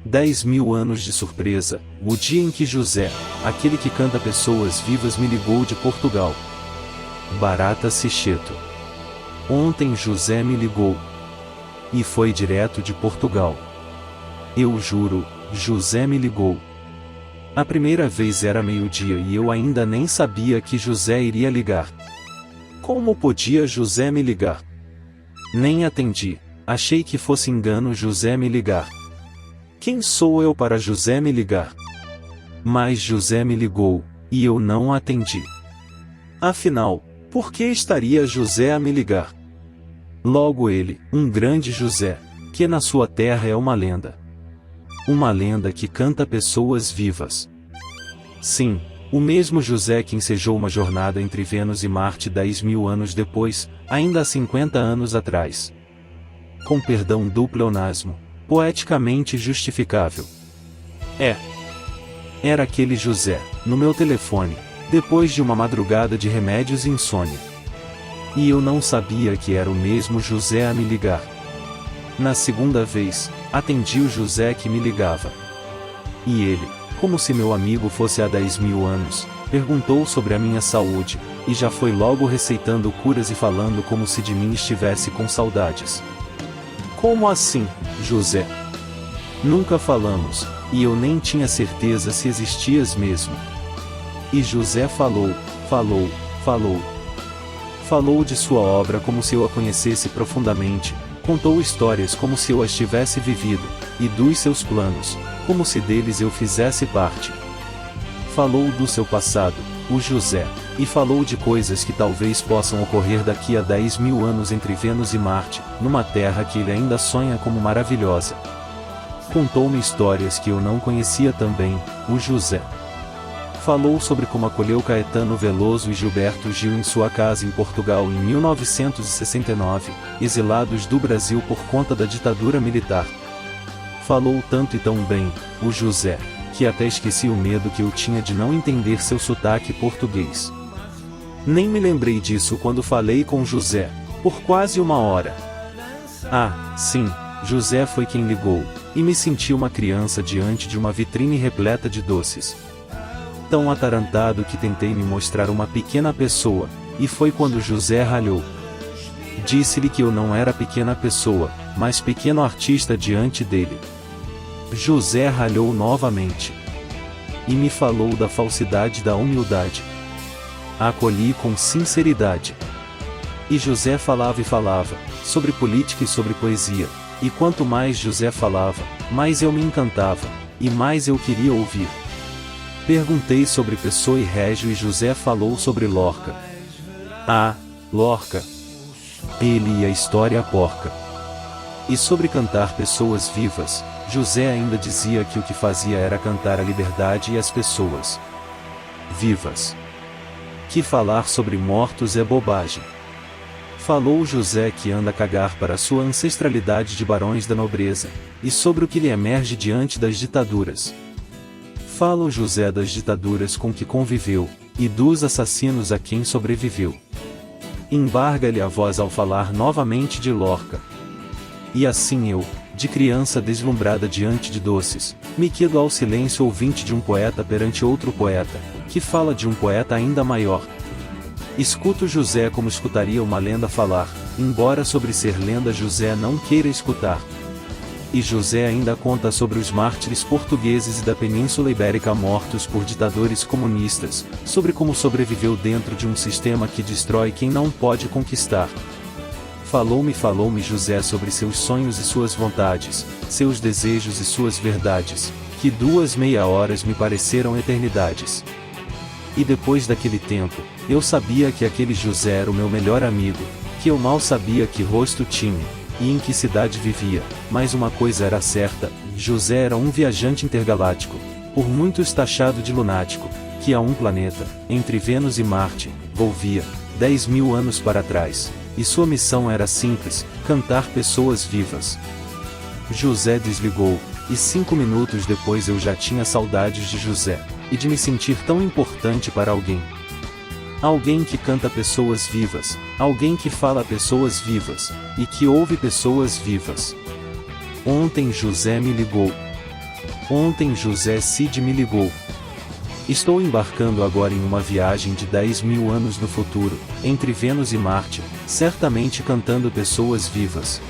10.000 anos de surpresa, o dia em que José, aquele que canta pessoas vivas, me ligou de Portugal. Barata Sicheto. Ontem José me ligou. E foi direto de Portugal. Eu juro, José me ligou. A primeira vez era meio-dia e eu ainda nem sabia que José iria ligar. Como podia José me ligar? Nem atendi, achei que fosse engano José me ligar. Quem sou eu para José me ligar? Mas José me ligou, e eu não atendi. Afinal, por que estaria José a me ligar? Logo ele, um grande José, que na sua terra é uma lenda. Uma lenda que canta pessoas vivas. Sim, o mesmo José que ensejou uma jornada entre Vênus e Marte 10.000 anos depois, ainda há 50 anos atrás. Com perdão do pleonasmo, poeticamente justificável. Era aquele José, no meu telefone, depois de uma madrugada de remédios e insônia. E eu não sabia que era o mesmo José a me ligar. Na segunda vez, atendi o José que me ligava. E ele, como se meu amigo fosse há 10.000 anos, perguntou sobre a minha saúde, e já foi logo receitando curas e falando como se de mim estivesse com saudades. Como assim, José? Nunca falamos, e eu nem tinha certeza se existias mesmo. E José falou de sua obra como se eu a conhecesse profundamente, contou histórias como se eu as tivesse vivido, e dos seus planos, como se deles eu fizesse parte. Falou do seu passado, o José, e falou de coisas que talvez possam ocorrer daqui a 10.000 anos entre Vênus e Marte, numa terra que ele ainda sonha como maravilhosa. Contou-me histórias que eu não conhecia também, o José. Falou sobre como acolheu Caetano Veloso e Gilberto Gil em sua casa em Portugal em 1969, exilados do Brasil por conta da ditadura militar. Falou tanto e tão bem, o José, que até esqueci o medo que eu tinha de não entender seu sotaque português. Nem me lembrei disso quando falei com José, por quase uma hora. Ah, sim, José foi quem ligou, e me senti uma criança diante de uma vitrine repleta de doces. Tão atarantado que tentei me mostrar uma pequena pessoa, e foi quando José ralhou. Disse-lhe que eu não era pequena pessoa, mas pequeno artista diante dele. José ralhou novamente. E me falou da falsidade da humildade. Acolhi com sinceridade. E José falava e falava, sobre política e sobre poesia, e quanto mais José falava, mais eu me encantava, e mais eu queria ouvir. Perguntei sobre Pessoa e Régio e José falou sobre Lorca. Ah, Lorca! Ele e a história porca. E sobre cantar pessoas vivas, José ainda dizia que o que fazia era cantar a liberdade e as pessoas vivas. Que falar sobre mortos é bobagem. Falou José que anda a cagar para sua ancestralidade de barões da nobreza, e sobre o que lhe emerge diante das ditaduras. Fala o José das ditaduras com que conviveu, e dos assassinos a quem sobreviveu. Embarga-lhe a voz ao falar novamente de Lorca. E assim eu, de criança deslumbrada diante de doces, me quedo ao silêncio ouvinte de um poeta perante outro poeta, que fala de um poeta ainda maior. Escuto José como escutaria uma lenda falar, embora sobre ser lenda José não queira escutar. E José ainda conta sobre os mártires portugueses e da Península Ibérica mortos por ditadores comunistas, sobre como sobreviveu dentro de um sistema que destrói quem não pode conquistar. Falou-me José sobre seus sonhos e suas vontades, seus desejos e suas verdades, que 2 meia horas me pareceram eternidades. E depois daquele tempo, eu sabia que aquele José era o meu melhor amigo, que eu mal sabia que rosto tinha, e em que cidade vivia, mas uma coisa era certa, José era um viajante intergaláctico, por muitos taxado de lunático, que a um planeta, entre Vênus e Marte, volvia, 10.000 anos para trás, e sua missão era simples, cantar pessoas vivas. José desligou, e 5 minutos depois eu já tinha saudades de José, e de me sentir tão importante para alguém. Alguém que canta pessoas vivas, alguém que fala a pessoas vivas, e que ouve pessoas vivas. Ontem José me ligou. Ontem José Cid me ligou. Estou embarcando agora em uma viagem de 10.000 anos no futuro, entre Vênus e Marte, certamente cantando pessoas vivas.